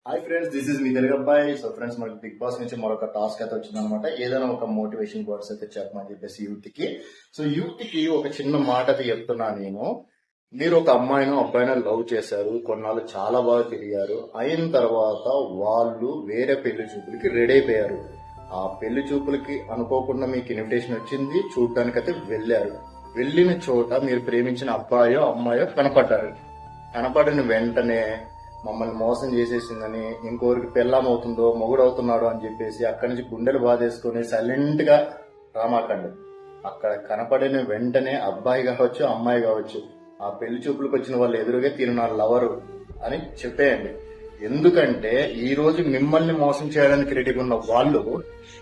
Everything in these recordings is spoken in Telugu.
హాయ్ ఫ్రెండ్స్, దిస్ ఇస్ మీ తెలుగు అబ్బాయి. సో ఫ్రెండ్స్, మనకి బిగ్ బాస్ నుంచి మరొక టాస్క్ అయితే వచ్చిందనమాట. ఏదైనా ఒక మోటివేషన్ వర్డ్స్ అయితే చెప్పమని చెప్పేసి యూత్ కి. సో యూత్ కి ఒక చిన్న మాట అయితే చెప్తున్నా నేను. మీరు ఒక అమ్మాయినో అబ్బాయినో లవ్ చేశారు, కొన్నాళ్ళు చాలా బాగా తిరిగారు. అయిన తర్వాత వాళ్ళు వేరే పెళ్లి చూపులకి రెడీ అయిపోయారు. ఆ పెళ్లి చూపులకి అనుకోకుండా మీకు ఇన్విటేషన్ వచ్చింది, చూడటానికైతే వెళ్ళారు. వెళ్ళిన చోట మీరు ప్రేమించిన అబ్బాయో అమ్మాయో కనపడ్డారు. కనపడిన వెంటనే మమ్మల్ని మోసం చేసేసిందని, ఇంకోరికి పెళ్ళాం అవుతుందో మొగుడు అవుతున్నాడో అని చెప్పేసి అక్కడి నుంచి గుండెలు బాధేసుకుని సైలెంట్ గా రామాకండి. అక్కడ కనపడిన వెంటనే అబ్బాయి కావచ్చు అమ్మాయి కావచ్చు, ఆ పెళ్లి చూపులకు వచ్చిన వాళ్ళు ఎదురుగా తిను నా లవరు అని చెప్పేయండి. ఎందుకంటే ఈ రోజు మిమ్మల్ని మోసం చేయడానికి రెడీగా ఉన్న వాళ్ళు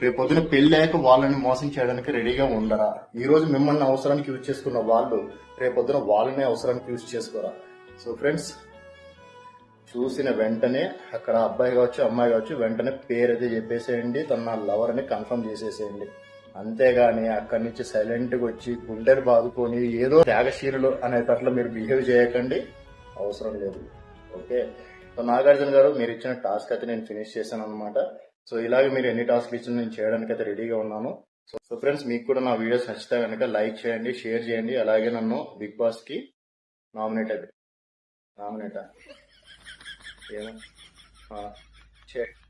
రేపొద్దున పెళ్ళాక వాళ్ళని మోసం చేయడానికి రెడీగా ఉండరా? ఈ రోజు మిమ్మల్ని అవసరానికి యూజ్ చేసుకున్న వాళ్ళు రేపొద్దున వాళ్ళని అవసరానికి యూజ్ చేసుకోరా? సో ఫ్రెండ్స్, చూసిన వెంటనే అక్కడ అబ్బాయి కావచ్చు అమ్మాయి కావచ్చు వెంటనే పేరు అయితే చెప్పేసేయండి, తన నా లవర్ అని కన్ఫర్మ్ చేసేసేయండి. అంతేగాని అక్కడి నుంచి సైలెంట్ గా వచ్చి గుండెలు బాదుకొని ఏదో త్యాగశీరులు అనేటట్లు మీరు బిహేవ్ చేయకండి, అవసరం లేదు. ఓకే. సో నాగార్జున గారు, మీరు ఇచ్చిన టాస్క్ అయితే నేను ఫినిష్ చేశాను అనమాట. సో ఇలాగే మీరు ఎన్ని టాస్క్లు ఇచ్చినా నేను చేయడానికి అయితే రెడీగా ఉన్నాను. సో ఫ్రెండ్స్, మీకు కూడా నా వీడియోస్ నచ్చితే కనుక లైక్ చేయండి, షేర్ చేయండి. అలాగే నన్ను బిగ్ బాస్ కి నామినేట్ ఏమో చేయండి.